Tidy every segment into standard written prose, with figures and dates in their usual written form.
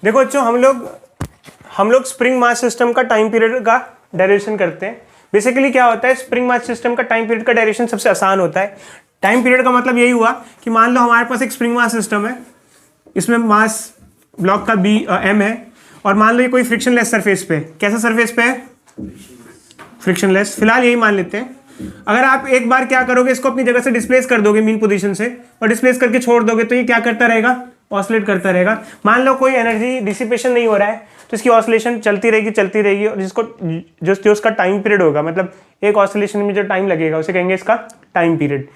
देखो बच्चों, हम लोग स्प्रिंग मास सिस्टम का टाइम पीरियड का डेरिवेशन करते हैं। बेसिकली क्या होता है, स्प्रिंग मास सिस्टम का टाइम पीरियड का डेरिवेशन सबसे आसान होता है। टाइम पीरियड का मतलब यही हुआ कि मान लो हमारे पास एक स्प्रिंग मास सिस्टम है, इसमें मास ब्लॉक का m है, और मान लो ये कोई फ्रिक्शनलेस सरफेस पे है। कैसा सरफेस पे है? फ्रिक्शनलेस। फिलहाल यही मान लेते हैं। अगर आप एक बार क्या करोगे, इसको अपनी जगह से डिस्प्लेस कर दोगे मीन पोजीशन से, और डिस्प्लेस करके छोड़ दोगे, तो ये क्या करता रहेगा? ऑसिलेट करता रहेगा। मान लो कोई एनर्जी डिसिपेशन नहीं हो रहा है, तो इसकी ऑसिलेशन चलती रहेगी, और जिसको जो उसका टाइम पीरियड होगा, मतलब एक ऑसिलेशन में जो टाइम लगेगा उसे कहेंगे इसका टाइम पीरियड।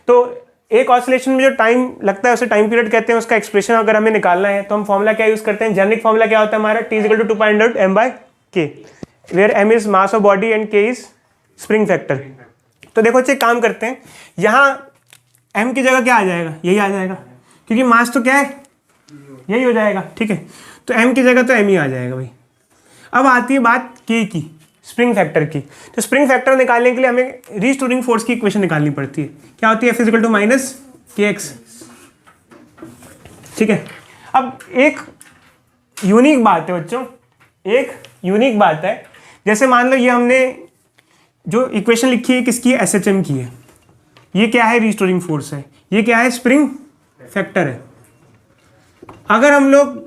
तो एक ऑसिलेशन में जो टाइम लगता है उसे टाइम पीरियड कहते हैं। उसका एक्सप्रेशन अगर हमें निकालना है तो हम फॉर्मूला क्या यूज करते हैं? जेनेरिक फॉर्मूला क्या होता है हमारा? T=2π/m/k, where m is mass of body and k is spring factor. तो देखो बच्चे, काम करते हैं, यहाँ m की जगह क्या आ जाएगा? यही आ जाएगा, क्योंकि मास तो क्या है? यही हो जाएगा। ठीक है, तो m की जगह तो m ही आ जाएगा भाई। अब आती है बात k की, स्प्रिंग फैक्टर की। तो स्प्रिंग फैक्टर निकालने के लिए हमें रीस्टोरिंग फोर्स की इक्वेशन निकालनी पड़ती है। क्या होती है? F=-kx। ठीक है, अब एक यूनिक बात है बच्चों, एक यूनिक बात है। जैसे मान लो ये हमने जो इक्वेशन लिखी है किसकी है? SHM की है। ये क्या है? रीस्टोरिंग फोर्स है। ये क्या है? स्प्रिंग फैक्टर है। अगर हम लोग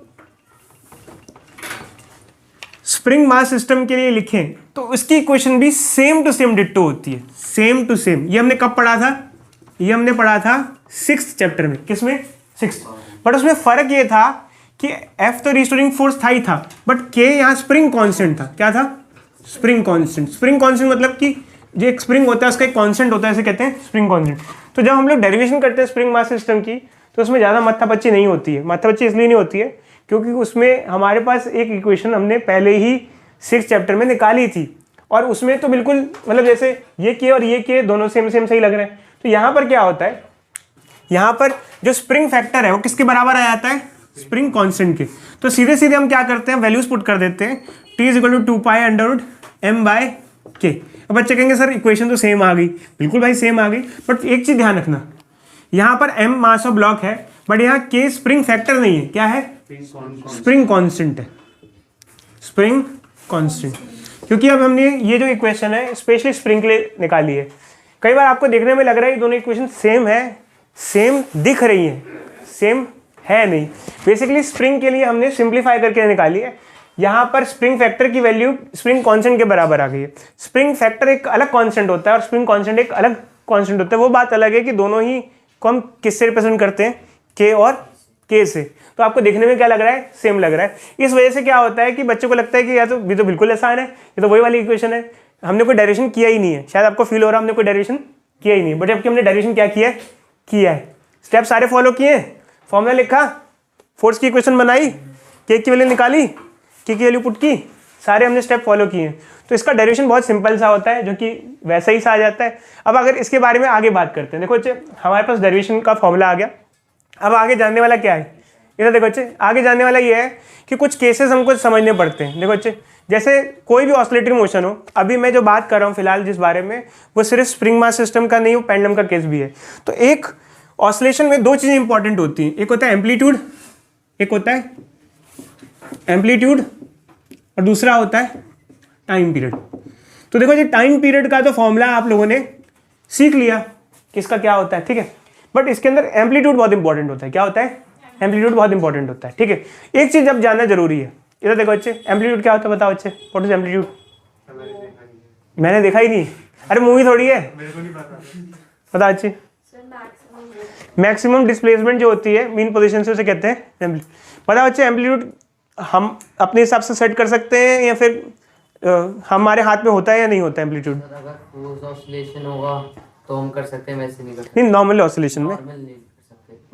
स्प्रिंग मास सिस्टम के लिए लिखें तो इसकी इक्वेशन भी सेम टू सेम डिट्टो होती है, सेम टू सेम। ये हमने कब पढ़ा था? ये हमने पढ़ा था 6th चैप्टर में। किसमें? 6th। बट उसमें फर्क ये था कि F तो रीस्टोरिंग फोर्स था ही था, बट K यहाँ स्प्रिंग कांस्टेंट था। क्या था? Spring constant. स्प्रिंग कांस्टेंट मतलब कि जो एक स्प्रिंग होता है उसका एक कांस्टेंट होता है, इसे कहते हैं स्प्रिंग कांस्टेंट। तो जब हम लोग डेरिवेशन करते हैं स्प्रिंग मास सिस्टम की, तो उसमें ज़्यादा माथापच्ची नहीं होती है। माथापच्ची इसलिए नहीं होती है क्योंकि उसमें हमारे पास एक इक्वेशन हमने पहले ही 6th चैप्टर में निकाली थी, और उसमें तो बिल्कुल मतलब जैसे ये K और ये K दोनों सेम सही लग रहे हैं। तो यहाँ पर क्या होता है, यहाँ पर जो स्प्रिंग फैक्टर है वो किसके बराबर आ जाता है? स्प्रिंग कांस्टेंट के। तो सीधे सीधे हम क्या करते हैं? वैल्यूज पुट कर देते हैं। T=2π/m/k। अब बच्चे कहेंगे सर इक्वेशन तो सेम आ गई। बिल्कुल भाई सेम आ गई, बट एक चीज ध्यान रखना, यहाँ पर m मास ऑफ ब्लॉक है, बट यहाँ k स्प्रिंग फैक्टर नहीं है। क्या है? स्प्रिंग कांस्टेंट है, स्प्रिंग कांस्टेंट। क्योंकि अब हमने ये जो इक्वेशन है स्पेशली स्प्रिंग के लिए निकाली है। कई बार आपको देखने में लग रहा है कि दोनों इक्वेशन सेम है, सेम दिख रही है, सेम है नहीं। बेसिकली स्प्रिंग के लिए हमने सिंप्लीफाई करके निकाली है। यहाँ पर स्प्रिंग फैक्टर की वैल्यू स्प्रिंग कांस्टेंट के बराबर आ गई है। स्प्रिंग फैक्टर एक अलग कांस्टेंट होता है और स्प्रिंग कांस्टेंट एक अलग कांस्टेंट होता है। वो बात अलग है कि दोनों ही को हम किससे रिप्रेजेंट करते हैं? K और K से। तो आपको देखने में क्या लग रहा है? सेम लग रहा है। इस वजह से क्या होता है कि बच्चों को लगता है कि यार तो ये तो बिल्कुल आसान है, ये तो वही वाली इक्वेशन है, हमने कोई डेरिवेशन किया ही नहीं है। शायद आपको फील हो रहा है हमने कोई डेरिवेशन किया ही नहीं, बट जबकि हमने डेरिवेशन क्या किया है? किया है। स्टेप सारे फॉलो किए, फॉर्मूला लिखा, फोर्स की इक्वेशन बनाई, K की वैल्यू निकाली, K की वैल्यू पुट की, सारे हमने स्टेप फॉलो किए। तो इसका डेरिवेशन बहुत सिंपल सा होता है, जो कि वैसा ही सा आ जाता है। अब अगर इसके बारे में आगे बात करते हैं, देखो बच्चे हमारे पास डेरिवेशन का फॉर्मूला आ गया। अब आगे जानने वाला क्या है? इधर देखो बच्चे, आगे जानने वाला ये है कि कुछ केसेस हमको समझने पड़ते हैं। देखो बच्चे, जैसे कोई भी ऑसिलेटरी मोशन हो, अभी मैं जो बात कर रहा हूँ फिलहाल जिस बारे में, वो सिर्फ स्प्रिंग मास सिस्टम का नहीं, वो पेंडुलम का केस भी है। तो एक ऑसिलेशन में दो चीज़ें इंपॉर्टेंट होती हैं, एक होता है एम्पलीट्यूड, एक होता है एम्पलीट्यूड, और दूसरा होता है टाइम पीरियड। तो देखो जी, टाइम पीरियड का तो फॉर्मूला आप लोगों ने सीख लिया कि इसका क्या होता है, ठीक है। बट इसके अंदर एम्पलीट्यूड बहुत इंपॉर्टेंट होता है। क्या होता है? एम्पलीट्यूड बहुत इंपॉर्टेंट होता है, ठीक है। एक चीज अब जानना जरूरी है, इधर देखो बच्चे, एम्पलीट्यूड क्या होता है बताओ बच्चे, व्हाट इज एम्पलीट्यूड? मैंने देखा ही नहीं, अरे मूवी थोड़ी है, पता बच्चे। मैक्सिमम डिस्प्लेसमेंट जो होती है मीन पोजीशन से, उसे कहते हैं एम्पलीट्यूड। पता बच्चे, एम्पलीट्यूड हम अपने हिसाब से सेट कर सकते हैं या फिर हमारे हाथ में होता है या नहीं होता है एम्पलीट्यूड? अगर फोर्स ऑसिलेशन होगा तो हम कर सकते हैं, वैसे नहीं कर सकते। नहीं, नॉर्मल ऑसिलेशन में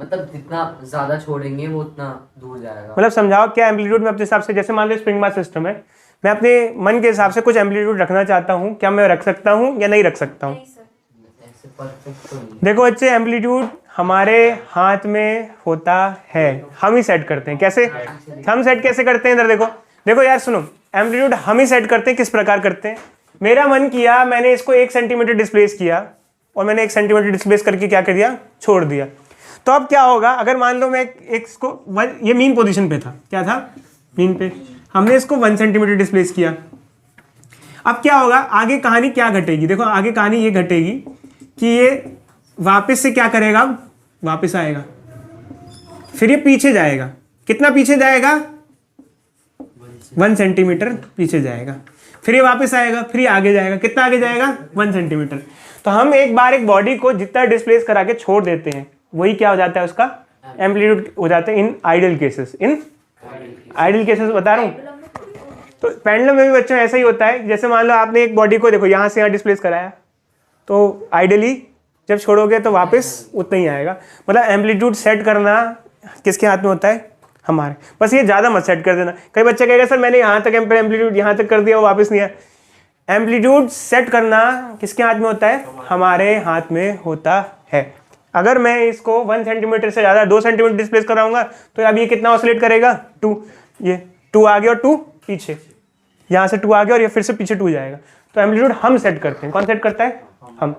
मतलब जितना ज्यादा छोड़ेंगे वो उतना दूर जाएगा। मतलब समझाओ क्या एम्पलीट्यूड में अपने हिसाब से, जैसे मान लो स्प्रिंग मास सिस्टम है, मैं अपने मन के हिसाब से कुछ एम्पलीट्यूड रखना चाहता हूँ, क्या मैं रख सकता हूँ या नहीं रख सकता हूँ? ऐसे परफेक्ट तो नहीं। देखो बच्चे, एम्पलीट्यूड हमारे हाथ में होता है, हम ही सेट करते हैं। कैसे हम सेट कैसे करते हैं? इधर देखो, देखो यार सुनो, एम्पलीट्यूड हम ही सेट करते हैं। किस प्रकार करते हैं? मेरा मन किया, मैंने इसको 1 सेंटीमीटर डिस्प्लेस किया, और मैंने 1 सेंटीमीटर डिस्प्लेस करके क्या कर दिया? छोड़ दिया। तो अब क्या होगा, अगर मान लो मैं इसको ये मीन पोजीशन पे था, क्या था, मीन पे, हमने इसको 1 सेंटीमीटर डिस्प्लेस किया। अब क्या होगा, आगे कहानी क्या घटेगी, देखो आगे कहानी ये घटेगी कि ये वापस से क्या करेगा, वापस आएगा, फिर ये पीछे जाएगा, कितना पीछे जाएगा, 1 सेंटीमीटर पीछे जाएगा, फिर ये वापस आएगा, फिर ये आगे जाएगा, कितना आगे जाएगा, 1 सेंटीमीटर। तो हम एक बार एक बॉडी को जितना डिस्प्लेस करा के छोड़ देते हैं, वही क्या हो जाता है, उसका एम्पलीट्यूड हो जाता है in ideal cases. In ideal cases बता रहा हूँ। तो पेंडुलम में भी बच्चों ऐसा ही होता है, जैसे मान लो आपने एक बॉडी को देखो यहाँ से यहाँ डिस्प्लेस कराया, तो आइडियली जब छोड़ोगे तो वापस उतना ही आएगा। मतलब एम्पलीट्यूड सेट करना किसके हाथ में होता है, हमारे। बस ये ज़्यादा मत सेट कर देना। कई बच्चे कहेगा सर मैंने यहाँ तक एम्पलीट्यूड यहाँ तक कर दिया, वो वापस नहीं आया। एम्पलीट्यूड सेट करना किसके हाथ में होता है, हमारे हाथ में होता है। अगर मैं इसको 1 सेंटीमीटर से ज़्यादा 2 सेंटीमीटर डिस्प्लेस कराऊंगा तो अब ये कितना ऑसिलेट करेगा, 2, ये 2 आगे और 2 पीछे, यहाँ से 2 आगे और ये फिर से पीछे 2 जाएगा। तो एम्पलीट्यूड हम सेट करते हैं। कौन सेट करता है, हम।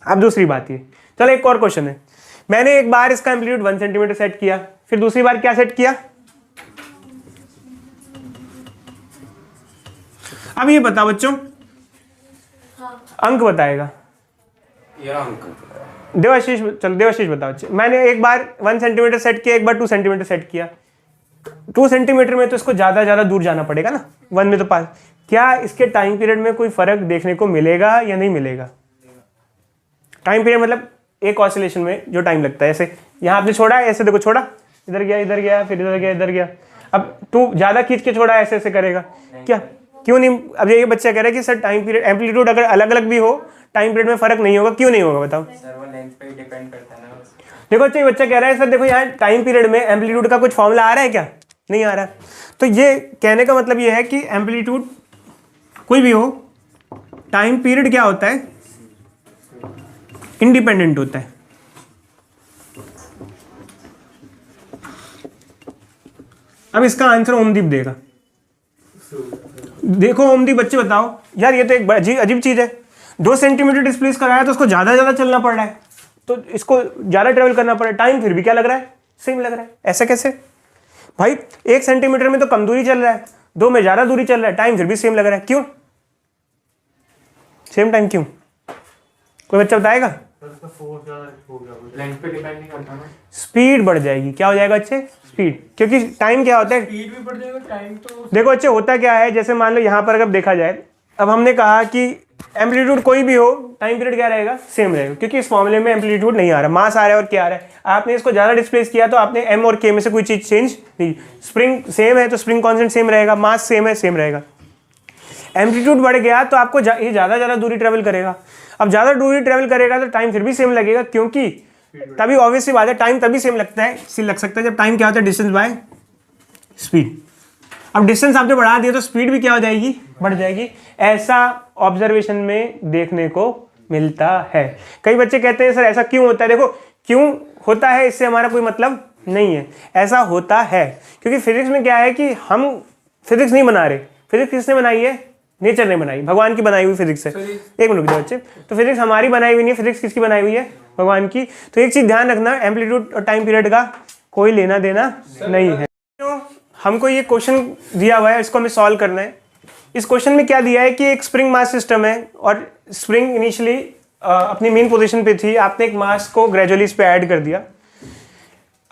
अब दूसरी बात ये, चलो एक और क्वेश्चन है। मैंने एक बार इसका एम्पलीट्यूड 1 सेंटीमीटर सेट किया, फिर दूसरी बार क्या सेट किया। अब ये बताओ बच्चों, अंक बताएगा देवाशीष। चलो देवाशीष बताओ बच्चे। मैंने एक बार 1 सेंटीमीटर सेट किया, एक बार 2 सेंटीमीटर सेट किया। 2 सेंटीमीटर में तो इसको ज़्यादा दूर जाना पड़ेगा ना, 1 में तो पास। क्या इसके टाइम पीरियड में कोई फर्क देखने को मिलेगा या नहीं मिलेगा। टाइम पीरियड मतलब एक ऑसिलेशन में जो टाइम लगता है, ऐसे यहाँ आपने छोड़ा है, ऐसे देखो छोड़ा, इधर गया, फिर इधर गया। अब तू ज़्यादा खींच के छोड़ा, ऐसे ऐसे करेगा क्या, क्यों नहीं। अब ये बच्चा कह रहा है कि सर टाइम पीरियड एम्पलीट्यूड अगर अलग अलग भी हो, टाइम पीरियड में फर्क नहीं होगा, क्यों नहीं होगा बताओ। सर वो लेंथ पे डिपेंड करता है ना। देखो अच्छा, ये बच्चा कह रहा है सर देखो यहाँ टाइम पीरियड में एम्पलीट्यूड का कुछ फॉर्मूला आ रहा है क्या, नहीं आ रहा। तो ये कहने का मतलब ये है कि एम्पलीट्यूड कोई भी हो, टाइम पीरियड क्या होता है, इंडिपेंडेंट होता है। अब इसका आंसर ओमदीप देगा। देखो ओमदीप बच्चे बताओ यार, ये तो एक अजीब चीज है। 2 सेंटीमीटर डिस्प्लेस कराया तो उसको ज्यादा चलना पड़ रहा है, तो इसको ज्यादा ट्रेवल करना पड़ रहा है, टाइम फिर भी क्या लग रहा है, सेम लग रहा है। ऐसा कैसे भाई, 1 सेंटीमीटर में तो कम दूरी चल रहा है, 2 में ज्यादा दूरी चल रहा है, टाइम फिर भी सेम लग रहा है, क्यों सेम टाइम क्यों, कोई बच्चा बताएगा। लेंथ पे डिपेंड नहीं करता ना, स्पीड बढ़ जाएगी, क्या हो जाएगा अच्छे, स्पीड। क्योंकि टाइम क्या होता है, स्पीड भी बढ़ जाएगा, टाइम तो देखो अच्छे होता क्या है, जैसे मान लो यहाँ पर अगर देखा जाए, अब हमने कहा कि एम्पलीट्यूड कोई भी हो, टाइम पीरियड क्या रहेगा, सेम रहेगा। क्योंकि इस फॉर्मूले में एम्पलीट्यूड नहीं आ रहा, मास आ रहा है और क्या आ रहा है। आपने इसको ज़्यादा डिस्प्लेस किया तो आपने एम और के में से कोई चीज़ चेंज नहीं। स्प्रिंग सेम है तो स्प्रिंग कॉन्स्टेंट सेम रहेगा, मास सेम है, सेम रहेगा। एम्पलीट्यूड बढ़ गया तो आपको ये ज़्यादा दूरी ट्रेवल करेगा। अब ज़्यादा दूरी ट्रेवल करेगा तो टाइम फिर भी सेम लगेगा, क्योंकि तभी ऑब्वियसली बात है, टाइम तभी सेम लगता है, लग सकता है जब टाइम क्या होता है, डिस्टेंस बाय स्पीड। अब डिस्टेंस आपने बढ़ा दिया तो स्पीड भी क्या हो जाएगी, बढ़ जाएगी। ऐसा ऑब्जर्वेशन में देखने को मिलता है। कई बच्चे कहते हैं सर ऐसा क्यों होता है। देखो क्यों होता है इससे हमारा कोई मतलब नहीं है, ऐसा होता है क्योंकि फिजिक्स में क्या है कि हम फिजिक्स नहीं बना रहे। फिजिक्स किसने बनाई है, नेचर ने बनाई, भगवान की बनाई हुई फिजिक्स है। एक मिनट रुक बच्चे, तो फिजिक्स हमारी बनाई हुई नहीं है, फिजिक्स किसकी बनाई हुई है, भगवान की। तो एक चीज ध्यान रखना, एम्पलीट्यूड और टाइम पीरियड का कोई लेना देना नहीं है। तो हमको ये क्वेश्चन दिया हुआ है, इसको हमें सॉल्व करना है। इस क्वेश्चन में क्या दिया है कि एक स्प्रिंग मास सिस्टम है और स्प्रिंग इनिशियली अपनी मेन पोजीशन पे थी, आपने एक मास को ग्रेजुअली इस पे ऐड कर दिया।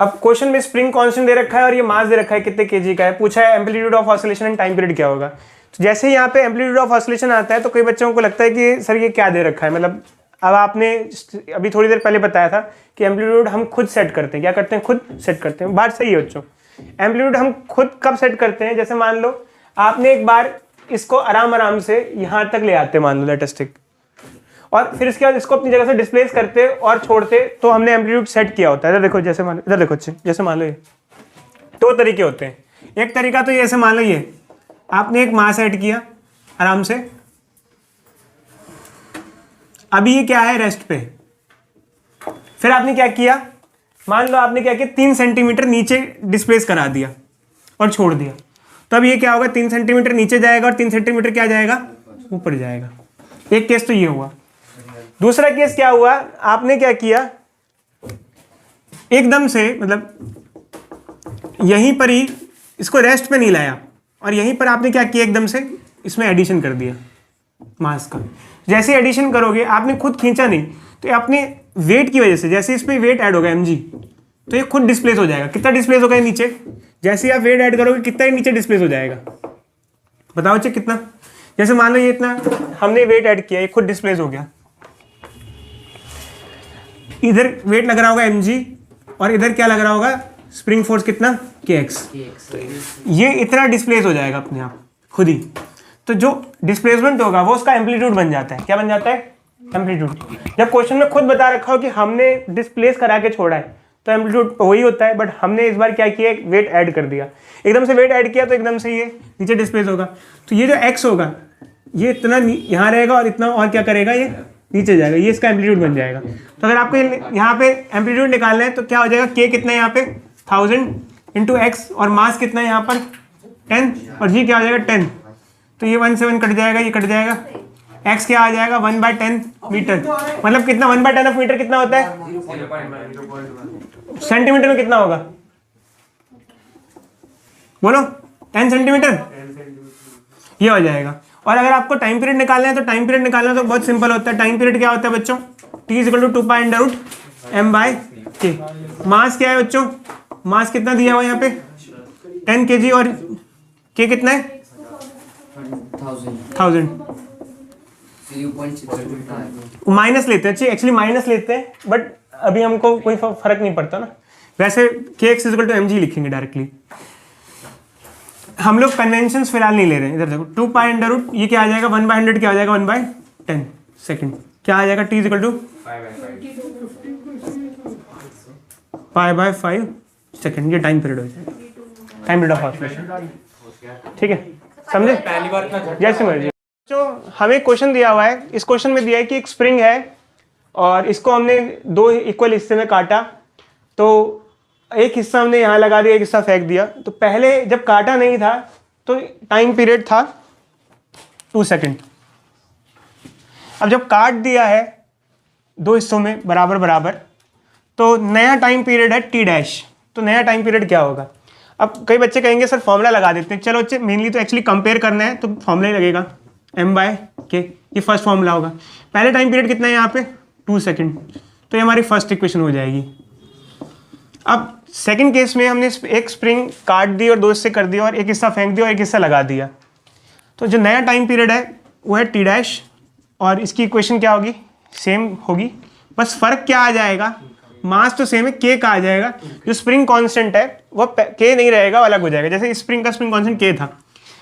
अब क्वेश्चन में स्प्रिंग कांस्टेंट दे रखा है और ये मास दे रखा है कितने केजी का है, पूछा है amplitude of oscillation and time period क्या होगा। तो जैसे ही यहाँ पे एम्पलीट्यूड ऑफ ऑसिलेशन आता है तो कई बच्चों को लगता है कि सर ये क्या दे रखा है। मतलब अब आपने अभी थोड़ी देर पहले बताया था कि एम्पलीट्यूड हम खुद सेट करते हैं। क्या करते हैं, खुद सेट करते हैं। बात सही है बच्चों, एम्पलीट्यूड हम खुद कब सेट करते हैं, जैसे मान लो आपने एक बार इसको आराम से यहाँ तक ले आते, मान लो लेटेस्टिक, और फिर इसके बाद इसको अपनी जगह से डिस्प्लेस करते और छोड़ते, तो हमने एम्पलीट्यूड सेट किया होता है। इधर देखो, जैसे मान लो, इधर देखो, जैसे मान लो ये 2 तरीके होते हैं। एक तरीका तो ये, ऐसे मान लो ये आपने एक मास ऐड किया आराम से, अभी ये क्या है, रेस्ट पे। फिर आपने क्या किया, मान लो आपने क्या किया, 3 सेंटीमीटर नीचे डिस्प्लेस करा दिया और छोड़ दिया, तो अब ये क्या होगा, 3 सेंटीमीटर नीचे जाएगा और 3 सेंटीमीटर क्या जाएगा, ऊपर जाएगा। एक केस तो ये हुआ। दूसरा केस क्या हुआ, आपने क्या किया, एकदम से मतलब यहीं पर ही इसको रेस्ट पे नहीं लाया और यहीं पर आपने क्या किया, एकदम से इसमें एडिशन कर दिया मास का। जैसे एडिशन करोगे, आपने खुद खींचा नहीं, तो ये अपने वेट की वजह से, जैसे इस पर वेट ऐड होगा mg, तो ये खुद डिस्प्लेस हो जाएगा। कितना डिस्प्लेस होगा नीचे, जैसे ही आप वेट ऐड करोगे कितना ही नीचे डिस्प्लेस हो जाएगा, बताओ बच्चे कितना। जैसे मान लो ये इतना हमने वेट ऐड किया, ये खुद डिस्प्लेस हो गया। इधर वेट लग रहा होगा mg और इधर क्या लग रहा होगा, स्प्रिंग फोर्स कितना, kx। ये इतना डिस्प्लेस हो जाएगा अपने आप खुद ही। तो जो डिस्प्लेसमेंट होगा वो उसका एम्पलीट्यूड बन जाता है। क्या बन जाता है, एम्पलीट्यूड। जब क्वेश्चन में खुद बता रखा हो कि हमने डिस्प्लेस करा के छोड़ा है तो एम्पलीट्यूड वही होता है, बट हमने इस बार क्या किया, वेट ऐड कर दिया। एकदम से वेट ऐड किया तो एकदम से ये नीचे डिस्प्लेस होगा। तो ये जो x होगा ये इतना यहाँ रहेगा और इतना और क्या करेगा, ये नीचे जाएगा, ये इसका एम्पलीट्यूड बन जाएगा। तो अगर आपको यहाँ पे एम्पलीट्यूड निकालना है तो क्या हो जाएगा, k कितना है यहाँ पे 1000 इंटू एक्स और मास कितना है यहाँ पर 10 और g क्या हो जाएगा 10। तो ये 1 से 1 कट जाएगा, ये कट जाएगा, x क्या आ जाएगा 1/10 मीटर। मतलब कितना 1/10 ऑफ मीटर कितना होता है, सेंटीमीटर में कितना होगा बोलो, 10 सेंटीमीटर, ये हो जाएगा। और अगर आपको टाइम पीरियड निकालना है तो टाइम पीरियड निकालना तो बहुत सिंपल होता है। टाइम पीरियड क्या होता है बच्चों, t = 2π/m/k। मास क्या है बच्चों, मास कितना दिया हुआ है यहाँ पे 10 kg और k कितना है 1000। माइनस लेते हैं, एक्चुअली माइनस लेते हैं, बट अभी हमको कोई फर्क नहीं पड़ता ना। वैसे kx = mg लिखेंगे डायरेक्टली। हम लोग कन्वेंशंस फिलहाल नहीं ले रहे हैं। इधर देखो 2π/, ये क्या आ जाएगा 1/100, क्या आ जाएगा 1/10 सेकेंड, क्या आ जाएगा t = π/5 सेकेंड। ये टाइम पीरियड हो जाएगा, टाइम पीरियड ऑफ ऑसिलेशन। ठीक है, समझे, पहली बार जैसे मर्जी। जो हमें क्वेश्चन दिया हुआ है, इस क्वेश्चन में दिया है कि एक स्प्रिंग है और इसको हमने 2 इक्वल हिस्से में काटा। तो एक हिस्सा हमने यहाँ लगा दिया, एक हिस्सा फेंक दिया। तो पहले जब काटा नहीं था तो टाइम पीरियड था 2 सेकेंड। अब जब काट दिया है 2 हिस्सों में बराबर बराबर, तो नया टाइम पीरियड है t'। तो नया टाइम पीरियड क्या होगा। अब कई बच्चे कहेंगे सर फॉर्मूला लगा देते हैं। चलो बच्चे, मेनली तो एक्चुअली कंपेयर करना है तो फॉर्मूला ही लगेगा m/k। ये फर्स्ट फॉर्मूला होगा। पहले टाइम पीरियड कितना है यहाँ पे 2 सेकेंड, तो ये हमारी फर्स्ट इक्वेशन हो जाएगी। अब सेकंड केस में हमने एक स्प्रिंग काट दी और 2 हिस्से कर दिया और एक हिस्सा फेंक दिया और एक हिस्सा लगा दिया। तो जो नया टाइम पीरियड है वो है t' और इसकी इक्वेशन क्या होगी, सेम होगी, बस फर्क क्या आ जाएगा, मास तो सेम है, k का आ जाएगा। जो स्प्रिंग कांस्टेंट है वो k नहीं रहेगा, अलग हो जाएगा। जैसे स्प्रिंग का स्प्रिंग कांस्टेंट k था।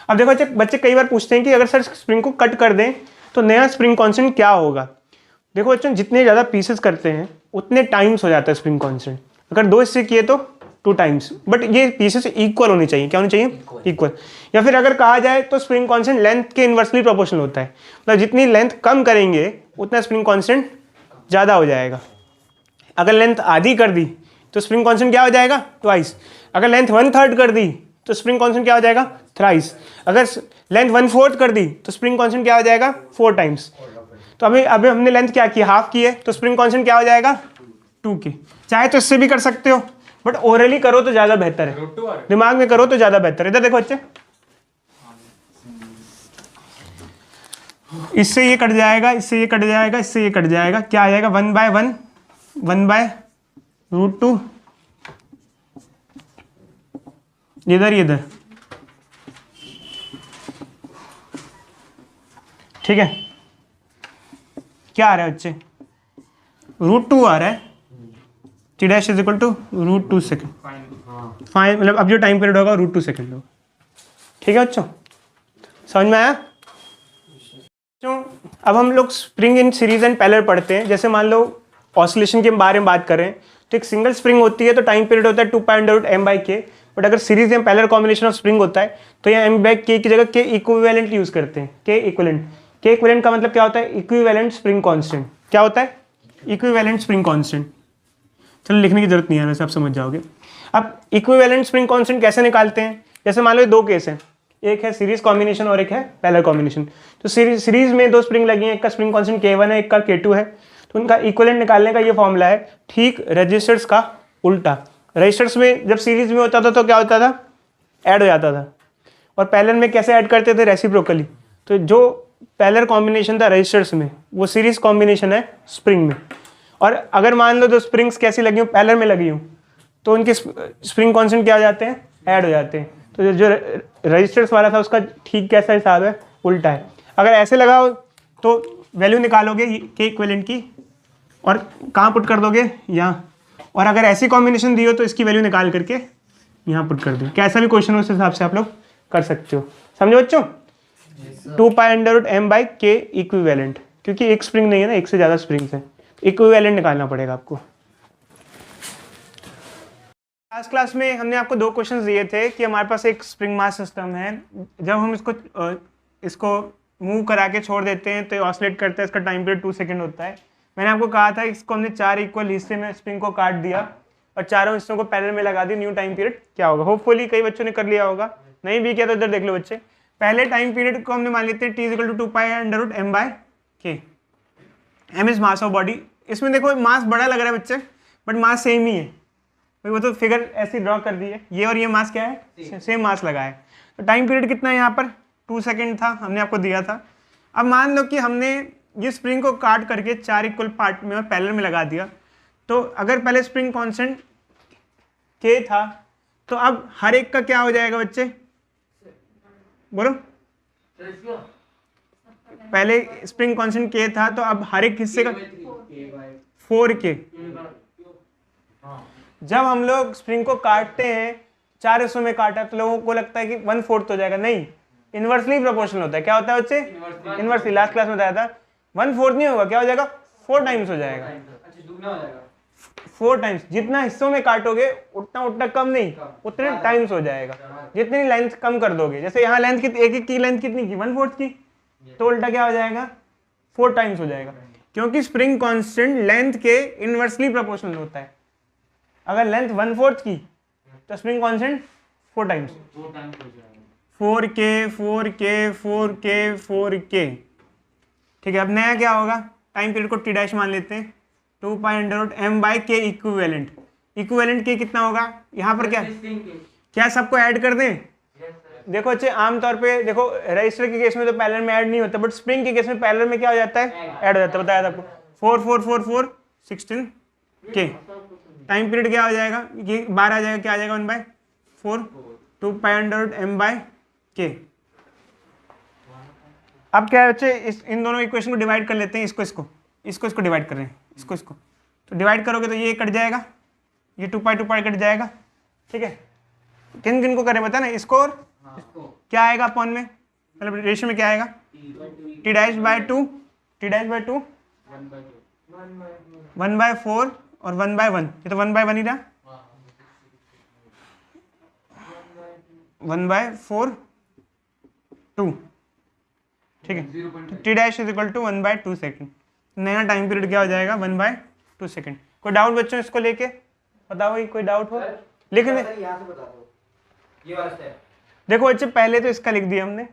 अब देखो बच्चे कई बार पूछते हैं कि अगर सर स्प्रिंग को कट कर दें तो नया स्प्रिंग कांस्टेंट क्या होगा। देखो बच्चों, जितने ज़्यादा पीसेस करते हैं उतने टाइम्स हो जाता है स्प्रिंग कांस्टेंट। अगर 2 हिस्से किए तो 2 टाइम्स, बट ये पीसेस इक्वल होने चाहिए। क्या होने चाहिए, इक्वल। या फिर अगर कहा जाए तो स्प्रिंग कांस्टेंट लेंथ के इन्वर्सली प्रोपोर्शनल होता है। मतलब जितनी लेंथ कम करेंगे उतना स्प्रिंग कांस्टेंट ज़्यादा हो जाएगा। अगर लेंथ आधी कर दी तो स्प्रिंग कांस्टेंट क्या हो जाएगा, ट्वाइस। अगर लेंथ 1/3 कर दी तो स्प्रिंग कांस्टेंट क्या हो जाएगा, थ्राइस। अगर लेंथ 1/4 कर दी तो स्प्रिंग कांस्टेंट क्या हो जाएगा, 4 टाइम्स। तो अभी हमने लेंथ क्या की, हाफ की है, तो स्प्रिंग कांस्टेंट क्या हो जाएगा 2k। चाहे तो इससे भी कर सकते हो, बट ओरली करो तो ज़्यादा बेहतर है, दिमाग में करो तो ज़्यादा बेहतर है। इधर देखो बच्चे, इससे ये कट जाएगा, इससे ये कट जाएगा, इससे ये कट जाएगा, क्या आ जाएगा 1/1 1/√2, इधर इधर। ठीक है, क्या आ रहा है बच्चे, √2 आ रहा है। t' = √2 second. फाइन, मतलब अब जो टाइम पीरियड होगा √2 सेकेंड होगा। ठीक है बच्चों, समझ में आया। अब हम लोग spring in series and parallel पढ़ते हैं। जैसे मान लो ऑसिलेशन के बारे में बात कर रहे हैं तो एक सिंगल स्प्रिंग होती है तो टाइम पीरियड होता है 2π/m/k। बट अगर सीरीज या पैरेलल कॉम्बिनेशन ऑफ स्प्रिंग होता है तो यहाँ m/k की जगह k इक्विवेलेंट यूज करते हैं। k इक्विवेलेंट का मतलब क्या होता है, इक्विवेलेंट स्प्रिंग कांस्टेंट। क्या होता है, इक्विवेलेंट स्प्रिंग कांस्टेंट। चलो लिखने की जरूरत नहीं है, वैसे आप समझ जाओगे। अब इक्विवेलेंट स्प्रिंग कांस्टेंट कैसे निकालते हैं, जैसे मान लो 2 केस हैं, एक है सीरीज कॉम्बिनेशन और एक है पैरेलल कॉम्बिनेशन। तो सीरीज में 2 स्प्रिंग लगी हैं, एक का स्प्रिंग कांस्टेंट k1 है, एक का k2 है। तो उनका इक्विवेलेंट निकालने का ये फॉर्मूला है, ठीक रेजिस्टर्स का उल्टा। रजिस्टर्स में जब सीरीज में होता था तो क्या होता था, ऐड हो जाता था। और पैरेलल में कैसे ऐड करते थे, रेसिप्रोकली। तो जो पैरेलल कॉम्बिनेशन था रजिस्टर्स में वो सीरीज कॉम्बिनेशन है स्प्रिंग में। और अगर मान लो दो स्प्रिंग्स कैसी लगी हो, पैरेलल में लगी हो, तो उनके स्प्रिंग कांस्टेंट क्या हो जाते हैं, ऐड हो जाते हैं। तो जो रजिस्टर्स वाला था उसका ठीक कैसा हिसाब है, उल्टा है। अगर ऐसे लगाओ तो वैल्यू निकालोगे के इक्विवेलेंट की और कहाँ पुट कर दोगे, यहाँ। और अगर ऐसी कॉम्बिनेशन दी हो तो इसकी वैल्यू निकाल करके यहाँ पुट कर दो। कैसा भी क्वेश्चन हो उस हिसाब से आप लोग कर सकते हो। समझो बच्चों, 2π√m/k इक्विवेलेंट, क्योंकि एक स्प्रिंग नहीं है ना, एक से ज़्यादा स्प्रिंग्स है, इक्विवेलेंट निकालना पड़ेगा आपको। लास्ट क्लास में हमने आपको 2 क्वेश्चंस दिए थे कि हमारे पास एक स्प्रिंग मास सिस्टम है, जब हम इसको मूव करा के छोड़ देते हैं तो ये ऑसिलेट करता है, इसका टाइम पीरियड 2 सेकंड होता है। मैंने आपको कहा था इसको हमने 4 इक्वल हिस्से में स्प्रिंग को काट दिया और चारों हिस्सों को पैरेलल में लगा दी, न्यू टाइम पीरियड क्या होगा। होपफुली कई बच्चों ने कर लिया होगा, नहीं भी किया तो इधर देख लो बच्चे। पहले टाइम पीरियड को हमने मान लेते हैं t=2π√m/k। m is mass of body. इसमें देखो मास बड़ा लग रहा है बच्चे, बट मास सेम ही है भाई, वो तो फिगर ऐसी ड्रॉ कर दी है। ये और ये मास क्या है, सेम मास लगा है। तो टाइम पीरियड कितना है यहाँ पर, 2 सेकेंड था, हमने आपको दिया था। अब मान लो कि हमने ये स्प्रिंग को काट करके 4 इक्वल पार्ट में और पैरेलल में लगा दिया, तो अगर पहले स्प्रिंग कांस्टेंट k था तो अब हर एक का क्या हो जाएगा बच्चे, बोलो। पहले स्प्रिंग कांस्टेंट k था तो अब हर एक हिस्से का 4k। जब हम लोग स्प्रिंग को काटते हैं 4 हिस्सों में काटा तो लोगों को लगता है कि 1/4 हो जाएगा, नहीं, इनवर्सली प्रोपोर्शनल होता है। क्या होता है बच्चे, इनवर्सली। लास्ट क्लास में बताया था 1/4 नहीं होगा, क्या हो जाएगा, 4 टाइम्स हो जाएगा। 4 टाइम्स, जितना हिस्सों में काटोगे उतना उतना कम नहीं, उतने टाइम्स हो जाएगा। जितनी लेंथ कम कर दोगे, जैसे यहाँ लेंथ एक की लेंथ कितनी की, 1/4 की, तो उल्टा क्या हो जाएगा, 4 टाइम्स हो जाएगा, क्योंकि स्प्रिंग कांस्टेंट लेंथ के इनवर्सली प्रोपोर्शनल होता है। अगर लेंथ 1/4 की तो spring constant 4 times, 4k 4k 4k 4k। ठीक है, अब नया क्या होगा, टाइम पीरियड को t' मान लेते हैं, 2π√m/k इक्विवेलेंट। इक्विवेलेंट k कितना होगा, यहाँ पर क्या सबको ऐड कर दें। देखो अच्छे, आमतौर पे देखो रजिस्टर के केस में तो पैरेलल में ऐड नहीं होता, बट स्प्रिंग के केस में पैरेलल में क्या हो जाता है, ऐड हो जाता है। बताया था आपको, 4 4 4 4 16k। टाइम पीरियड क्या हो जाएगा, ये 12 आ जाएगा, क्या आ जाएगा, 1/4 2π√m/k। अब क्या है बच्चे, इन दोनों इक्वेशन को डिवाइड कर लेते हैं, इसको डिवाइड कर रहे हैं, इसको तो डिवाइड करोगे तो ये कट जाएगा, ये 2π कट जाएगा। ठीक है, किन किन को करें बता ना, इसको और क्या आएगा अपॉन में, मतलब रेशियो में क्या आएगा, t'/2 1/4 और 1/1। ये तो 1/1 ही रहा, 1/4 2। ठीक है, t' 1/2 सेकेंड। नया टाइम पीरियड क्या हो जाएगा, 1/2 सेकेंड। कोई डाउट बच्चों इसको लेके, बताओ कोई डाउट हो, लिखने। देखो बच्चे, पहले तो इसका लिख दिया हमने,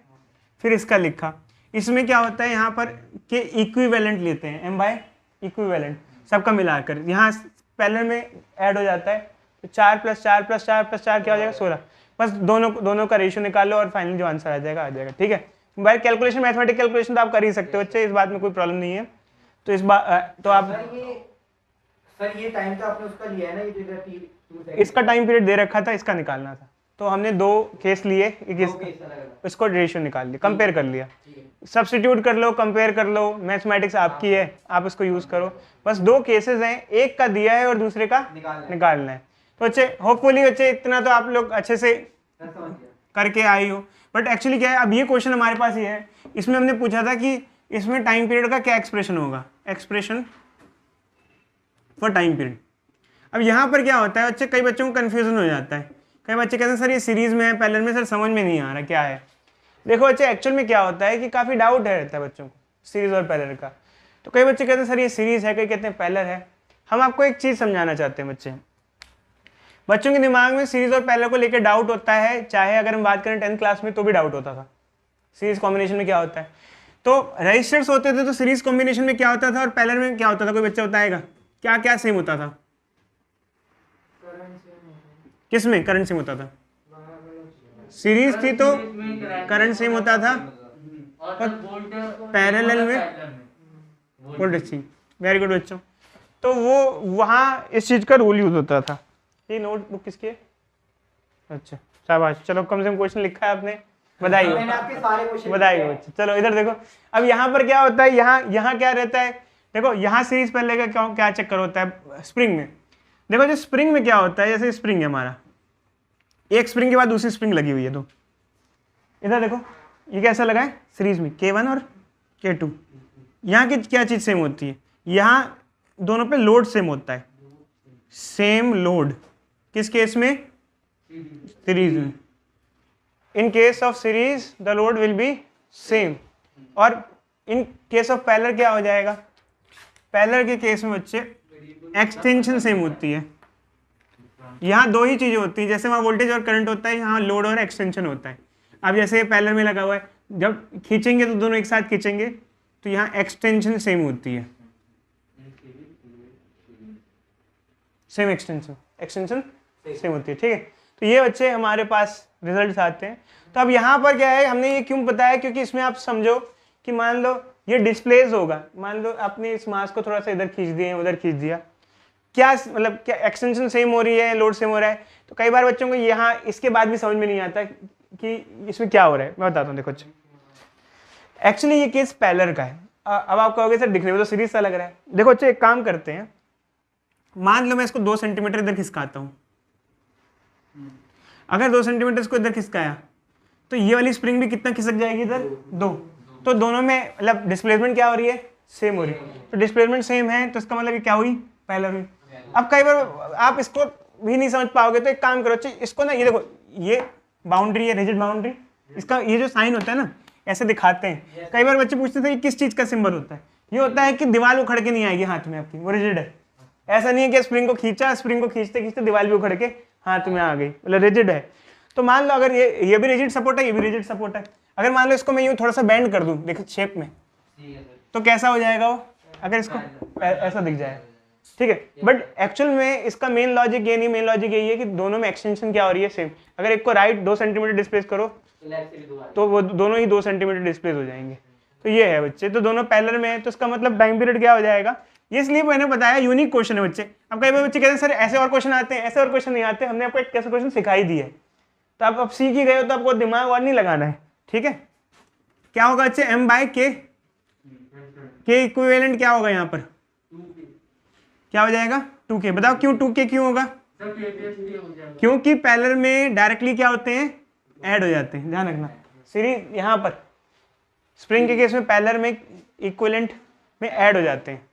फिर इसका लिखा। इसमें क्या होता है, यहाँ पर के इक्विवेलेंट लेते हैं, m/ इक्विवेलेंट सबका मिलाकर, यहाँ पैरेलल में ऐड हो जाता है, तो 4 + 4 + 4 + 4 क्या हो जाएगा, 16। बस दोनों का रेशियो निकाल लो और फाइनल जो आंसर आ जाएगा। ठीक है, बाय कैलकुलेशन, मैथमेटिक कैलकुलेशन तो आप कर ही सकते हो बच्चे, इस बात में कोई प्रॉब्लम नहीं है। तो इस बात तो आप सर ये टाइम तो आपने उसका लिया है ना, ये इसका टाइम पीरियड दे रखा था, इसका निकालना था, तो हमने 2 केस लिए, इसको रेशियो निकाल लिया, कंपेयर कर लिया। सब्स्टिट्यूट कर लो, कंपेयर कर लो, मैथमेटिक्स आपकी है, आप इसको यूज करो। बस 2 केसेस हैं, एक का दिया है और दूसरे का निकालना है। तो बच्चे होपफुली बच्चे इतना तो आप लोग अच्छे से करके आई हो। बट एक्चुअली क्या है, अब ये क्वेश्चन हमारे पास ये है, इसमें हमने पूछा था कि इसमें टाइम पीरियड का क्या एक्सप्रेशन होगा, एक्सप्रेशन फॉर टाइम पीरियड। अब यहाँ पर क्या होता है बच्चे, कई बच्चों को कन्फ्यूजन हो जाता है, कई बच्चे कहते हैं सर ये सीरीज में है, पैरेलल में, सर समझ में नहीं आ रहा क्या है। देखो बच्चे, एक्चुअल में क्या होता है कि काफ़ी डाउट है रहता है बच्चों को सीरीज और पैरेलल का। तो कई बच्चे कहते हैं सर ये सीरीज है, कई कहते हैं पैरेलल है। हम आपको एक चीज़ समझाना चाहते हैं बच्चों के दिमाग में सीरीज और पैरेलल को लेकर डाउट होता है, चाहे अगर हम बात करें 10th क्लास में तो भी डाउट होता था सीरीज कॉम्बिनेशन में क्या होता है। तो रजिस्टर्स होते थे तो सीरीज कॉम्बिनेशन में क्या होता था और पैरेलल में क्या होता था, कोई बच्चा बताएगा क्या क्या सेम होता था। किस में करंट सेम होता था? सीरीज थी तो करंट सेम होता था और पैरेलल में वोल्टेज थी। वेरी गुड बच्चों। तो वो वहाँ इस चीज़ का रूल यूज होता था। ये नोटबुक किसकी है? अच्छा शाबाश, चलो कम से कम क्वेश्चन लिखा है आपने, बधाई मैंने आपके सारे हो, क्वेश्चन बधाई हो बच्चे। चलो इधर देखो, अब यहाँ पर क्या होता है, यहाँ क्या रहता है, देखो यहाँ सीरीज पहले का क्या चक्कर होता है स्प्रिंग में। देखो जो स्प्रिंग में क्या होता है, जैसे स्प्रिंग है हमारा, एक स्प्रिंग के बाद दूसरी स्प्रिंग लगी हुई है, तो इधर देखो ये कैसा लगा है सीरीज में, K1 और K2। यहाँ की क्या चीज़ सेम होती है, यहाँ दोनों पे लोड सेम होता है, सेम लोड। किस केस में? सीरीज में। In case of series the load will be same. और इन केस ऑफ पैरेलल क्या हो जाएगा? पैरेलल के केस में बच्चे एक्सटेंशन सेम होती है। यहाँ दो ही चीज़ें होती हैं, जैसे वहाँ वोल्टेज और करंट होता है, यहाँ लोड और एक्सटेंशन होता है। अब जैसे पैरेलल में लगा हुआ है, जब खींचेंगे तो दोनों एक साथ खींचेंगे तो यहाँ एक्सटेंशन सेम होती है, सेम एक्सटेंशन सेम होती है। ठीक है, तो ये बच्चे हमारे पास रिजल्ट्स आते हैं। तो अब यहाँ पर क्या है, हमने ये क्यों बताया, क्योंकि इसमें आप समझो कि मान लो ये डिस्प्लेस होगा, मान लो आपने इस मास को थोड़ा सा इधर खींच दिए, उधर खींच दिया, क्या मतलब क्या एक्सटेंशन सेम हो रही है, लोड सेम हो रहा है? तो कई बार बच्चों को यहाँ इसके बाद भी समझ में नहीं आता कि इसमें क्या हो रहा है। मैं बताता हूँ, देखो अच्छा, एक्चुअली ये केस पैरेलल का है। अब आप कहोगे सर दिखने में तो सीरीज सा लग रहा है। देखो अच्छा, एक काम करते हैं, मान लो मैं इसको 2 सेंटीमीटर इधर खिसकाता हूँ। अगर 2 सेंटीमीटर इसको इधर खिसकाया तो ये वाली स्प्रिंग भी कितना खिसक जाएगी इधर? 2। तो दोनों में मतलब डिस्प्लेसमेंट क्या हो रही है? सेम हो रही है। तो डिस्प्लेसमेंट सेम है तो इसका मतलब ये क्या हुई? पैरेलल हुई। अब कई बार आप इसको भी नहीं समझ पाओगे, तो एक काम करो, इसको ना, ये देखो ये बाउंड्री है, रिजिड बाउंड्री, इसका ये जो साइन होता है ना, ऐसे दिखाते हैं। कई बार बच्चे पूछते थे कि किस चीज़ का सिंबल होता है? ये होता है कि दीवार उखड़ के नहीं आएगी हाथ में आपकी, वो रिजिड है। ऐसा नहीं है कि स्प्रिंग को खींचा, स्प्रिंग को खींचते खींचते दीवार भी उखड़ के हाथ में आ गई, मतलब रिजिड है। तो मान लो अगर ये भी रिजिड सपोर्ट है, ये भी रिजिड सपोर्ट है। अगर मान लो इसको मैं यूँ थोड़ा सा बेंड कर दूँ, देखो शेप में, तो कैसा हो जाएगा वो? अगर इसको ऐसा दिख जाए, ठीक है। बट एक्चुअल में इसका मेन लॉजिक ये नहीं, मेन लॉजिक यही है कि दोनों में एक्सटेंशन क्या हो रही है? सेम। अगर एक को राइट 2 सेंटीमीटर डिस्प्लेस करो तो वो दोनों ही 2 सेंटीमीटर डिस्प्लेस हो जाएंगे। तो ये है बच्चे, तो दोनों पैरेलल में है, तो इसका मतलब टाइम पीरियड क्या हो जाएगा? ये इसलिए मैंने बताया यूनिक क्वेश्चन है बच्चे। अब कई बार बच्चे कहते हैं सर ऐसे और क्वेश्चन आते हैं, ऐसे और क्वेश्चन नहीं आते। हमने आपको एक कैसे क्वेश्चन सिखाई दी है, तो आप अब सीख ही गए हो, तो आपको दिमाग और नहीं लगाना है। ठीक है, क्या होगा बच्चे? M/K, K इक्विवेलेंट क्या होगा यहाँ पर? क्या हो जाएगा? 2K। बताओ क्यों 2K क्यों होगा? क्योंकि पैरेलल में डायरेक्टली क्या होते हैं? ऐड हो जाते हैं, ध्यान रखना। सीरीज यहाँ पर स्प्रिंग के केस में पैरेलल में इक्विवेलेंट में ऐड हो जाते हैं।